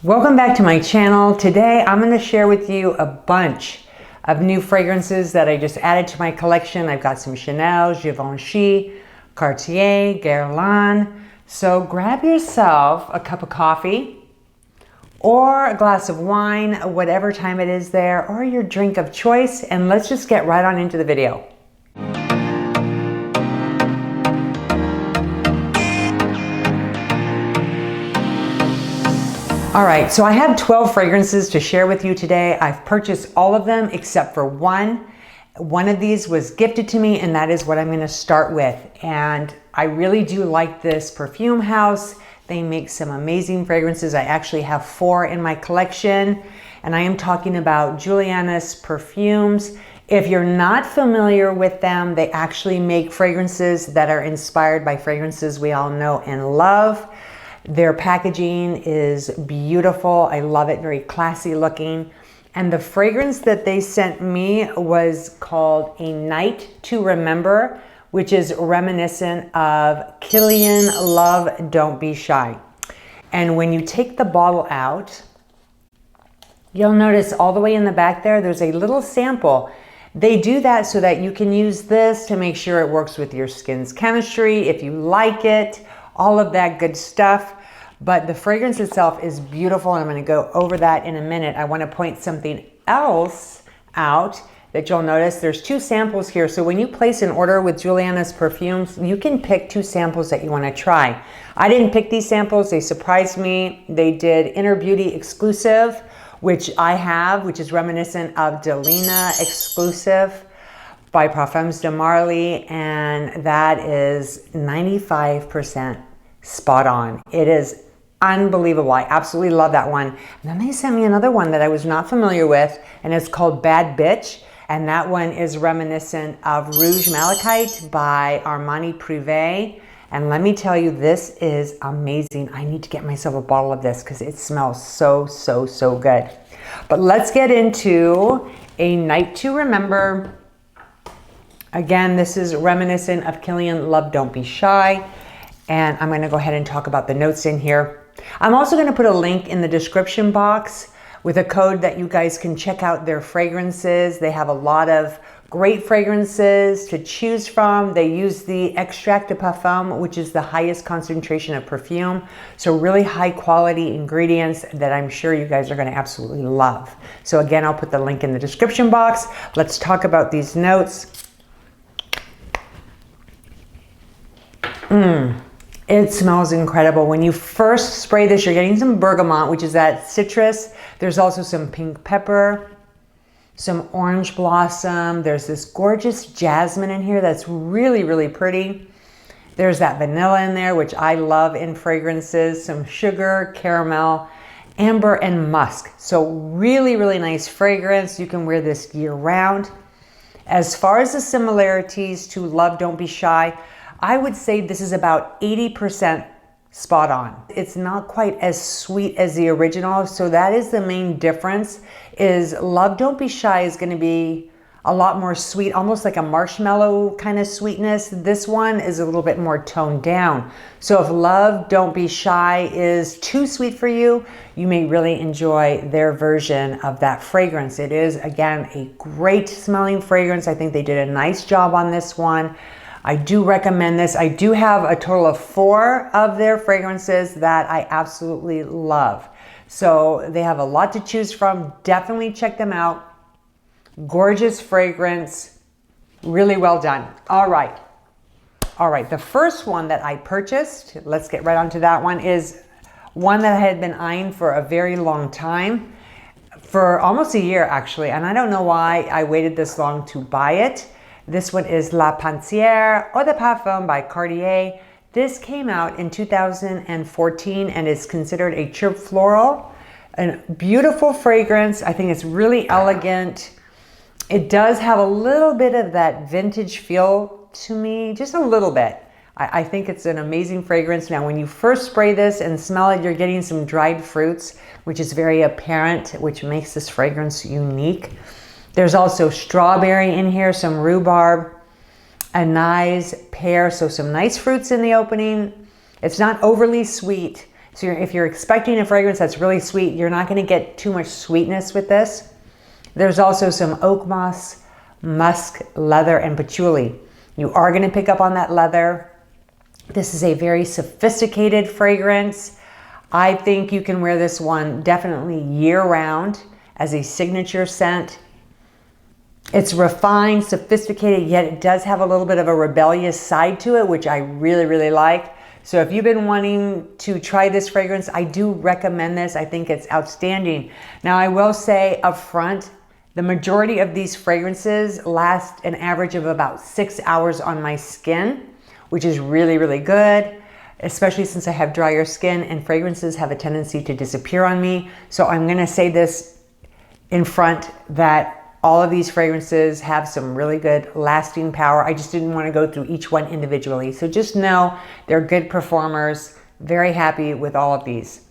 Welcome back to my channel. Today I'm going to share with you a bunch of new fragrances that I just added to my collection. I've got some Chanel, Givenchy, Cartier, Guerlain. So grab yourself a cup of coffee or a glass of wine, whatever time it is there, or your drink of choice, and let's just get right on into the video. All right, so I have 12 fragrances to share with you today. I've purchased all of them except for one. One of these was gifted to me, and that is what I'm going to start with. And I really do like this perfume house. They make some amazing fragrances. I actually have 4 in my collection, and I am talking about Julianna's Perfumes. If you're not familiar with them, they actually make fragrances that are inspired by fragrances we all know and love. Their packaging is beautiful. I love it, very classy looking. And the fragrance that they sent me was called A Night to Remember, which is reminiscent of Klein Love Don't Be Shy. And when you take the bottle out, you'll notice all the way in the back there's a little sample. They do that so that you can use this to make sure it works with your skin's chemistry, if you like it, all of that good stuff. But the fragrance itself is beautiful, and I'm going to go over that in a minute. I want to point something else out that you'll notice. There's 2 samples here. So when you place an order with Julianna's Perfumes, you can pick 2 samples that you want to try. I didn't pick these samples. They surprised me. They did Inner Beauty Exclusive, which I have, which is reminiscent of Delina Exclusive by Parfums de Marly, and that is 95% spot on. It is unbelievable. I absolutely love that one. And then they sent me another one that I was not familiar with, and it's called Bad Bitch, and that one is reminiscent of Rouge Malachite by Armani Privé. And let me tell you, this is amazing. I need to get myself a bottle of this because it smells so good. But let's get into A Night to Remember. Again, this is reminiscent of Klein Love Don't Be Shy. And I'm going to go ahead and talk about the notes in here. I'm also going to put a link in the description box with a code that you guys can check out their fragrances. They have a lot of great fragrances to choose from. They use the extract de parfum, which is the highest concentration of perfume. So really high quality ingredients that I'm sure you guys are going to absolutely love. So again, I'll put the link in the description box. Let's talk about these notes. It smells incredible. When you first spray this, you're getting some bergamot, which is that citrus. There's also some pink pepper, some orange blossom. There's this gorgeous jasmine in here that's really pretty. There's that vanilla in there, which I love in fragrances. Some sugar, caramel, amber, and musk. So really nice fragrance. You can wear this year round. As far as the similarities to Love Don't Be Shy, I would say this is about 80% spot on. It's not quite as sweet as the original, so that is the main difference. Is Love Don't Be Shy is going to be a lot more sweet, almost like a marshmallow kind of sweetness. This one is a little bit more toned down. So if Love Don't Be Shy is too sweet for you, you may really enjoy their version of that fragrance. It is, again, a great smelling fragrance. I think they did a nice job on this one. I do recommend this. I do have a total of 4 of their fragrances that I absolutely love. So they have a lot to choose from. Definitely check them out. Gorgeous fragrance. Really well done. All right. The first one that I purchased, let's get right onto that one, is one that I had been eyeing for a very long time. For almost a year, actually. And I don't know why I waited this long to buy it. This one is La Panthere Eau de Parfum by Cartier. This came out in 2014 and is considered a chirp floral. A beautiful fragrance. I think it's really elegant. It does have a little bit of that vintage feel to me, just a little bit. I think it's an amazing fragrance. Now, when you first spray this and smell it, you're getting some dried fruits, which is very apparent, which makes this fragrance unique. There's also strawberry in here, some rhubarb, anise, pear, so some nice fruits in the opening. It's not overly sweet. So if you're expecting a fragrance that's really sweet, you're not going to get too much sweetness with this. There's also some oak moss, musk, leather, and patchouli. You are going to pick up on that leather. This is a very sophisticated fragrance. I think you can wear this one definitely year-round as a signature scent. It's refined, sophisticated, yet it does have a little bit of a rebellious side to it, which I really, really like. So if you've been wanting to try this fragrance, I do recommend this. I think it's outstanding. Now, I will say up front, the majority of these fragrances last an average of about 6 hours on my skin, which is really, really good, especially since I have drier skin and fragrances have a tendency to disappear on me. So I'm gonna say this in front that all of these fragrances have some really good lasting power. I just didn't want to go through each one individually. So just know they're good performers. Very happy with all of these.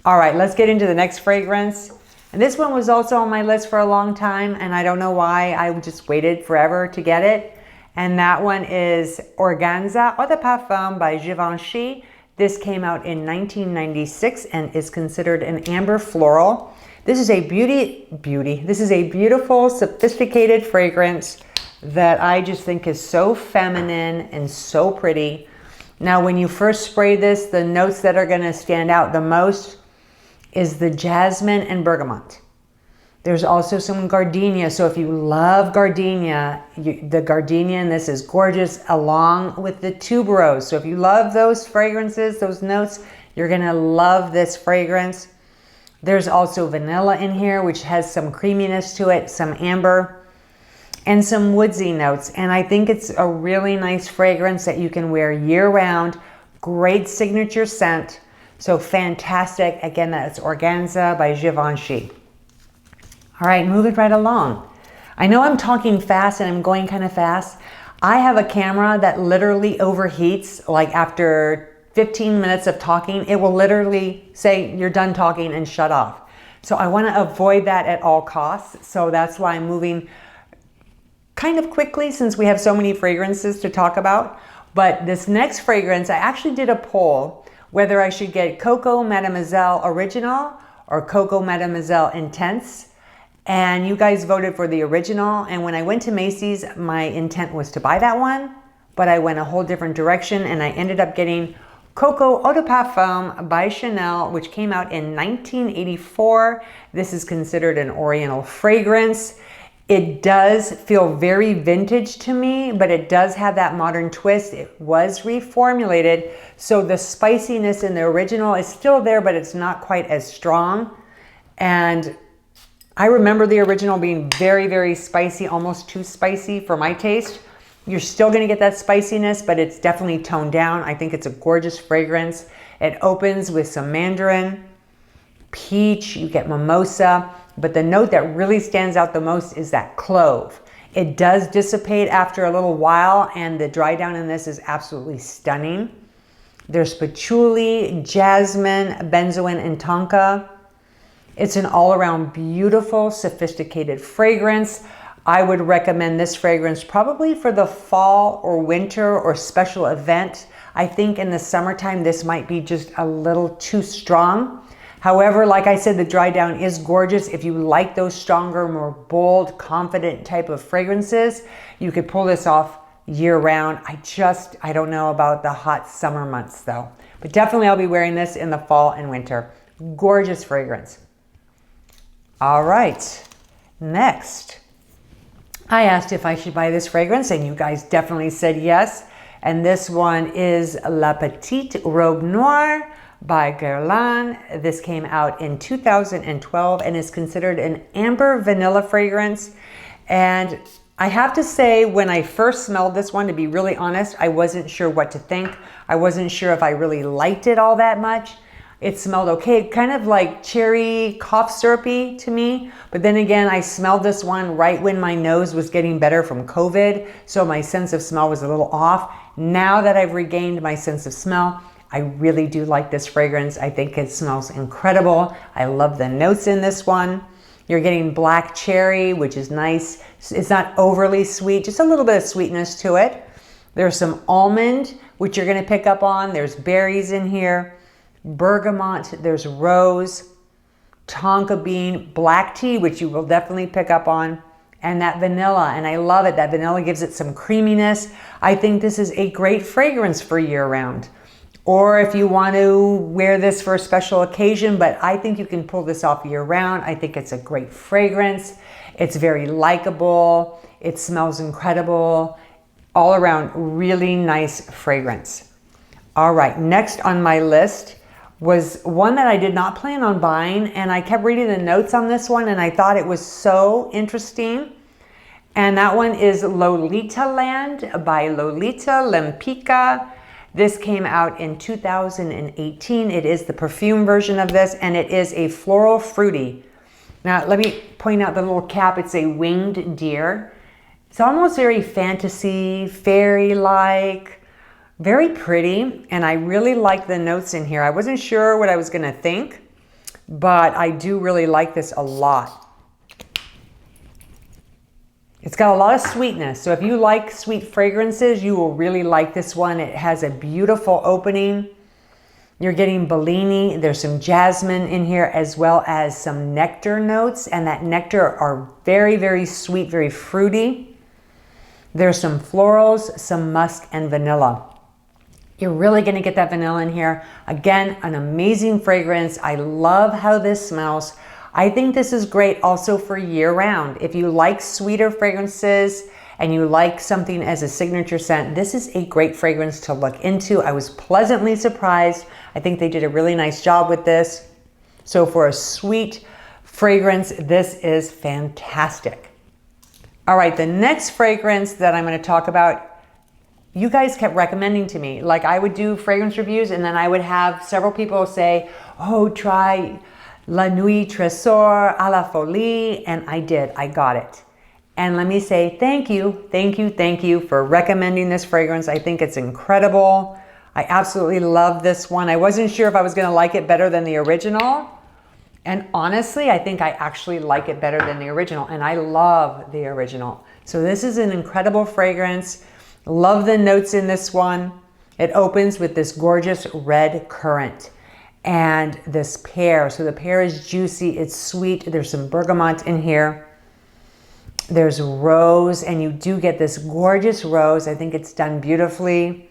All right, let's get into the next fragrance. And this one was also on my list for a long time, and I don't know why. I just waited forever to get it. And that one is Organza Eau de Parfum by Givenchy. This came out in 1996 and is considered an amber floral. This is a This is a beautiful, sophisticated fragrance that I just think is so feminine and so pretty. Now, when you first spray this, the notes that are gonna stand out the most is the jasmine and bergamot. There's also some gardenia. So if you love gardenia, the gardenia in this is gorgeous, along with the tuberose. So if you love those fragrances, those notes, you're gonna love this fragrance. There's also vanilla in here, which has some creaminess to it, some amber, and some woodsy notes. And I think it's a really nice fragrance that you can wear year-round. Great signature scent. So fantastic. Again, that's Organza by Givenchy. All right, moving right along. I know I'm talking fast and I'm going kind of fast. I have a camera that literally overheats like after 15 minutes of talking. It will literally say you're done talking and shut off. So I want to avoid that at all costs. So that's why I'm moving kind of quickly since we have so many fragrances to talk about. But this next fragrance, I actually did a poll whether I should get Coco Mademoiselle Original or Coco Mademoiselle Intense. And you guys voted for the original. And when I went to Macy's, my intent was to buy that one, but I went a whole different direction and I ended up getting Coco Eau de Parfum by Chanel, which came out in 1984. This is considered an Oriental fragrance. It does feel very vintage to me, but it does have that modern twist. It was reformulated, so the spiciness in the original is still there, but it's not quite as strong. And I remember the original being very, very spicy, almost too spicy for my taste. You're still gonna get that spiciness, but it's definitely toned down. I think it's a gorgeous fragrance. It opens with some mandarin, peach, you get mimosa, but the note that really stands out the most is that clove. It does dissipate after a little while, and the dry down in this is absolutely stunning. There's patchouli, jasmine, benzoin, and tonka. It's an all-around beautiful, sophisticated fragrance. I would recommend this fragrance probably for the fall or winter or special event. I think in the summertime, this might be just a little too strong. However, like I said, the dry down is gorgeous. If you like those stronger, more bold, confident type of fragrances, you could pull this off year round. I don't know about the hot summer months though, but definitely I'll be wearing this in the fall and winter. Gorgeous fragrance. All right, next. I asked if I should buy this fragrance and you guys definitely said yes. And this one is La Petite Robe Noire by Guerlain. This came out in 2012 and is considered an amber vanilla fragrance. And I have to say, when I first smelled this one, to be really honest, I wasn't sure what to think. I wasn't sure if I really liked it all that much. It smelled okay, kind of like cherry cough syrupy to me. But then again, I smelled this one right when my nose was getting better from COVID. So my sense of smell was a little off. Now that I've regained my sense of smell, I really do like this fragrance. I think it smells incredible. I love the notes in this one. You're getting black cherry, which is nice. It's not overly sweet, just a little bit of sweetness to it. There's some almond, which you're gonna pick up on. There's berries in here. bergamot, there's rose, tonka bean, black tea, which you will definitely pick up on, and that vanilla, and I love it. That vanilla gives it some creaminess. I think this is a great fragrance for year round. Or if you want to wear this for a special occasion, but I think you can pull this off year round. I think it's a great fragrance. It's very likable. It smells incredible. All around, really nice fragrance. All right, next on my list was one that I did not plan on buying, and I kept reading the notes on this one and I thought it was so interesting. And that one is LolitaLand by Lolita Lempicka. This came out in 2018. It is the perfume version of this, and it is a floral fruity. Now, let me point out the little cap. It's a winged deer. It's almost very fantasy, fairy-like, very pretty, and I really like the notes in here. I wasn't sure what I was gonna think, but I do really like this a lot. It's got a lot of sweetness, so if you like sweet fragrances, you will really like this one. It has a beautiful opening. You're getting Bellini. There's some jasmine in here as well as some nectar notes, and that nectar are very, very sweet, very fruity. There's some florals, some musk, and vanilla. You're really gonna get that vanilla in here. Again, an amazing fragrance. I love how this smells. I think this is great also for year round. If you like sweeter fragrances and you like something as a signature scent, this is a great fragrance to look into. I was pleasantly surprised. I think they did a really nice job with this. So for a sweet fragrance, this is fantastic. All right, the next fragrance that I'm going to talk about, you guys kept recommending to me. Like, I would do fragrance reviews and then I would have several people say, oh, try La Nuit Tresor à la Folie, and I did. I got it. And let me say thank you, thank you, thank you for recommending this fragrance. I think it's incredible. I absolutely love this one. I wasn't sure if I was going to like it better than the original. And honestly, I think I actually like it better than the original, and I love the original. So this is an incredible fragrance. Love the notes in this one. It opens with this gorgeous red currant and this pear. So the pear is juicy, it's sweet. There's some bergamot in here. There's rose, and you do get this gorgeous rose. I think it's done beautifully.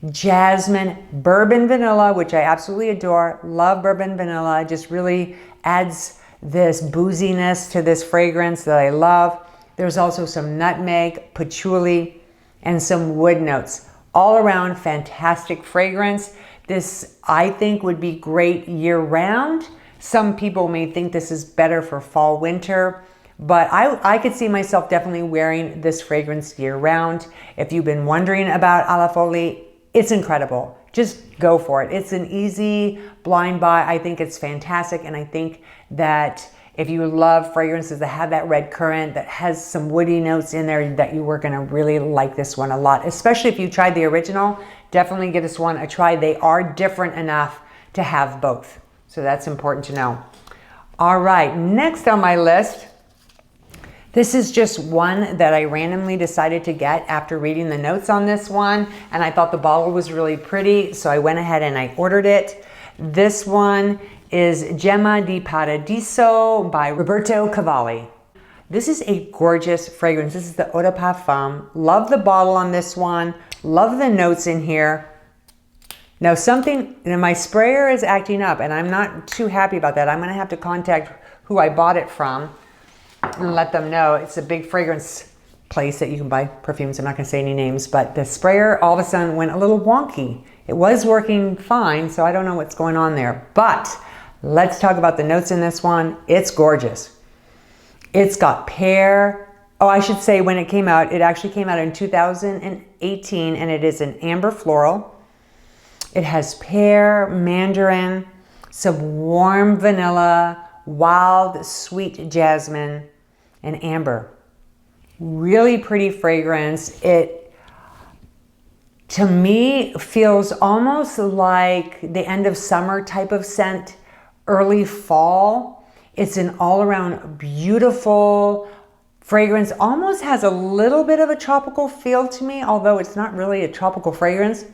Jasmine, bourbon vanilla, which I absolutely adore. Love bourbon vanilla. It just really adds this booziness to this fragrance that I love. There's also some nutmeg, patchouli, and some wood notes. All around fantastic fragrance. This, I think, would be great year round. Some people may think this is better for fall, winter, but I could see myself definitely wearing this fragrance year round. If you've been wondering about à la Folie, it's incredible. Just go for it. It's an easy blind buy. I think it's fantastic, and I think that if you love fragrances that have that red currant, that has some woody notes in there, that you were gonna really like this one a lot, especially if you tried the original. Definitely give this one a try. They are different enough to have both. So that's important to know. All right, next on my list, this is just one that I randomly decided to get after reading the notes on this one, and I thought the bottle was really pretty, so I went ahead and I ordered it. This one is Gemma di Paradiso by Roberto Cavalli. This is a gorgeous fragrance. This is the Eau de Parfum. Love the bottle on this one. Love the notes in here. Now my sprayer is acting up, and I'm not too happy about that. I'm gonna have to contact who I bought it from and let them know. It's a big fragrance place that you can buy perfumes. I'm not gonna say any names, but the sprayer all of a sudden went a little wonky. It was working fine, so I don't know what's going on there. But let's talk about the notes in this one. It's gorgeous. It's got pear. Oh, I should say when it came out, it actually came out in 2018, and it is an amber floral. It has pear, mandarin, some warm vanilla, wild sweet jasmine, and amber. Really pretty fragrance. It, to me, feels almost like the end of summer type of scent, early fall. It's an all-around beautiful fragrance. Almost has a little bit of a tropical feel to me, although it's not really a tropical fragrance.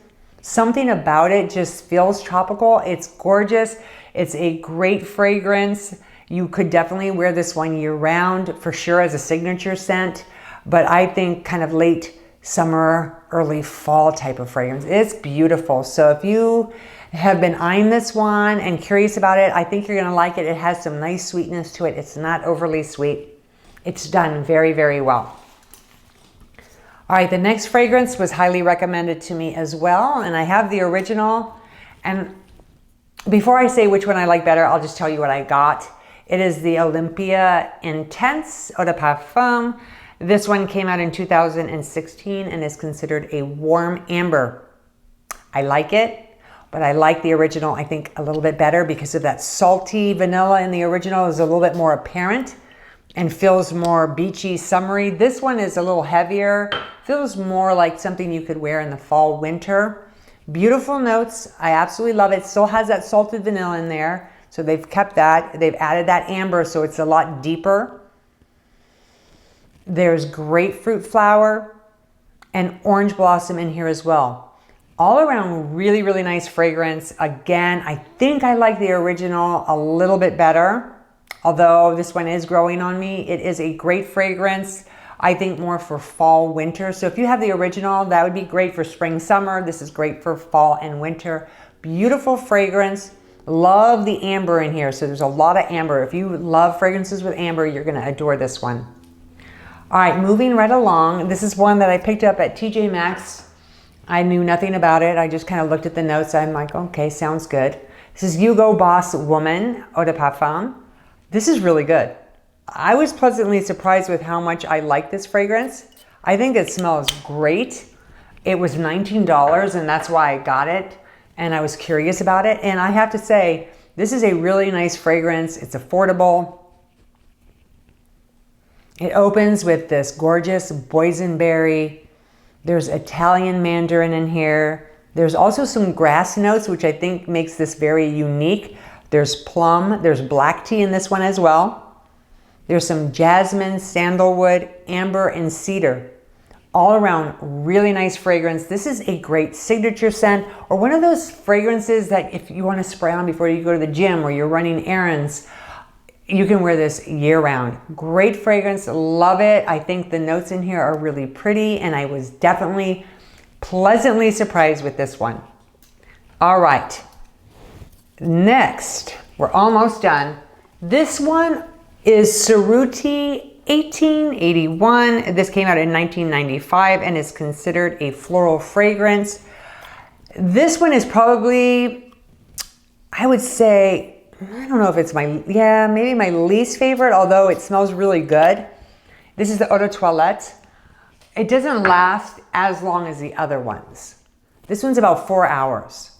Something about it just feels tropical. It's gorgeous. It's a great fragrance. You could definitely wear this one year round for sure as a signature scent, but I think kind of late summer, early fall type of fragrance. It's beautiful. So if you have been eyeing this one and curious about it, I think you're gonna like it. It has some nice sweetness to it. It's not overly sweet. It's done very, very well. All right, the next fragrance was highly recommended to me as well, and I have the original. And before I say which one I like better, I'll just tell you what I got. It is the Olympea Intense Eau de Parfum. This one came out in 2016 and is considered a warm amber. I like it, but I like the original, I think, a little bit better because of that salty vanilla in the original is a little bit more apparent and feels more beachy, summery. This one is a little heavier, feels more like something you could wear in the fall, winter. Beautiful notes. I absolutely love it. Still has that salted vanilla in there. So they've kept that. They've added that amber, so it's a lot deeper. There's grapefruit flower and orange blossom in here as well. All around really, really nice fragrance. Again, I think I like the original a little bit better. Although this one is growing on me. It is a great fragrance. I think more for fall, winter. So if you have the original, that would be great for spring, summer. This is great for fall and winter. Beautiful fragrance. Love the amber in here. So there's a lot of amber. If you love fragrances with amber, you're gonna adore this one. All right, moving right along. This is one that I picked up at TJ Maxx. I knew nothing about it. I just kind of looked at the notes. I'm like, okay, sounds good. This is Hugo Boss Woman Eau de Parfum. This is really good. I was pleasantly surprised with how much I like this fragrance. I think it smells great. It was $19 and that's why I got it. And I was curious about it. And I have to say, this is a really nice fragrance. It's affordable. It opens with this gorgeous boysenberry. There's Italian mandarin in here. There's also some grass notes, which I think makes this very unique. There's plum, there's black tea in this one as well. There's some jasmine, sandalwood, amber, and cedar. All around, really nice fragrance. This is a great signature scent or one of those fragrances that if you want to spray on before you go to the gym or you're running errands, you can wear this year round. Great fragrance, love it. I think the notes in here are really pretty and I was definitely pleasantly surprised with this one. All right. Next, we're almost done. This one is Cerruti 1881. This came out in 1995 and is considered a floral fragrance. This one is probably, I would say, I don't know if it's maybe my least favorite, although it smells really good. This is the Eau de Toilette. It doesn't last as long as the other ones. This one's about 4 hours.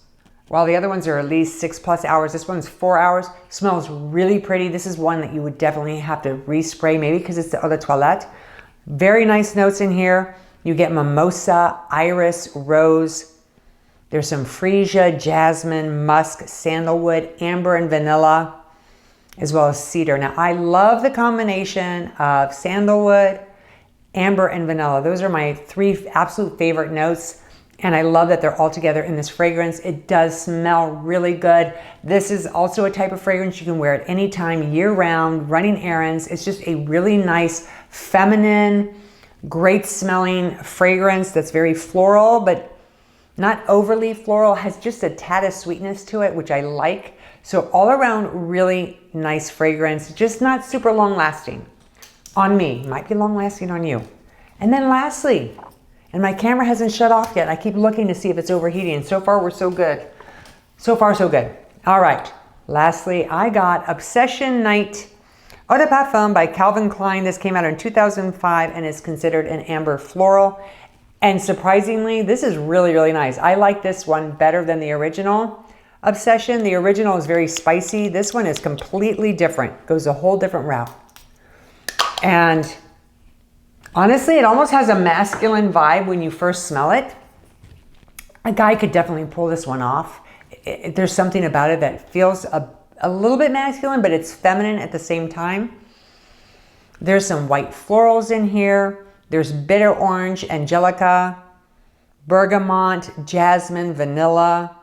While the other ones are at least 6+ hours, this one's 4 hours. Smells really pretty. This is one that you would definitely have to respray, maybe because it's the Eau de Toilette. Very nice notes in here. You get mimosa, iris, rose. There's some freesia, jasmine, musk, sandalwood, amber, and vanilla, as well as cedar. Now, I love the combination of sandalwood, amber, and vanilla. Those are my 3 absolute favorite notes. And I love that they're all together in this fragrance. It does smell really good. This is also a type of fragrance you can wear at any time, year round, running errands. It's just a really nice, feminine, great smelling fragrance that's very floral, but not overly floral, has just a tad of sweetness to it, which I like. So all around, really nice fragrance, just not super long lasting on me. Might be long lasting on you. And then lastly, and my camera hasn't shut off yet. I keep looking to see if it's overheating. So far, we're so good. So far, so good. All right. Lastly, I got Obsession Night Eau de Parfum by Calvin Klein. This came out in 2005 and is considered an amber floral. And surprisingly, this is really, really nice. I like this one better than the original Obsession. The original is very spicy. This one is completely different. Goes a whole different route. And honestly, it almost has a masculine vibe when you first smell it. A guy could definitely pull this one off. There's something about it that feels a little bit masculine, but it's feminine at the same time. There's some white florals in here. There's bitter orange, angelica, bergamot, jasmine, vanilla,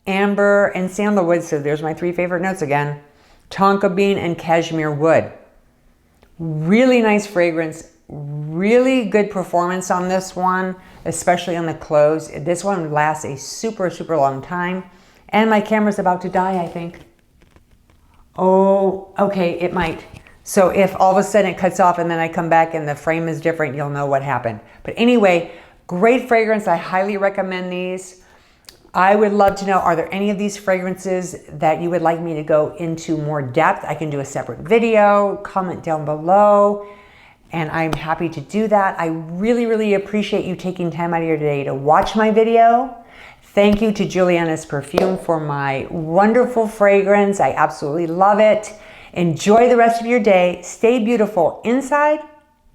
amber, and sandalwood. So there's my 3 favorite notes again. Tonka bean and cashmere wood. Really nice fragrance. Really good performance on this one, especially on the close. This one lasts a super, super long time. And my camera's about to die, I think. Oh, okay, it might. So if all of a sudden it cuts off and then I come back and the frame is different, you'll know what happened. But anyway, great fragrance. I highly recommend these. I would love to know, are there any of these fragrances that you would like me to go into more depth? I can do a separate video, comment down below, and I'm happy to do that. I really, really appreciate you taking time out of your day to watch my video. Thank you to Julianna's Perfume for my wonderful fragrance. I absolutely love it. Enjoy the rest of your day. Stay beautiful inside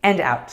and out.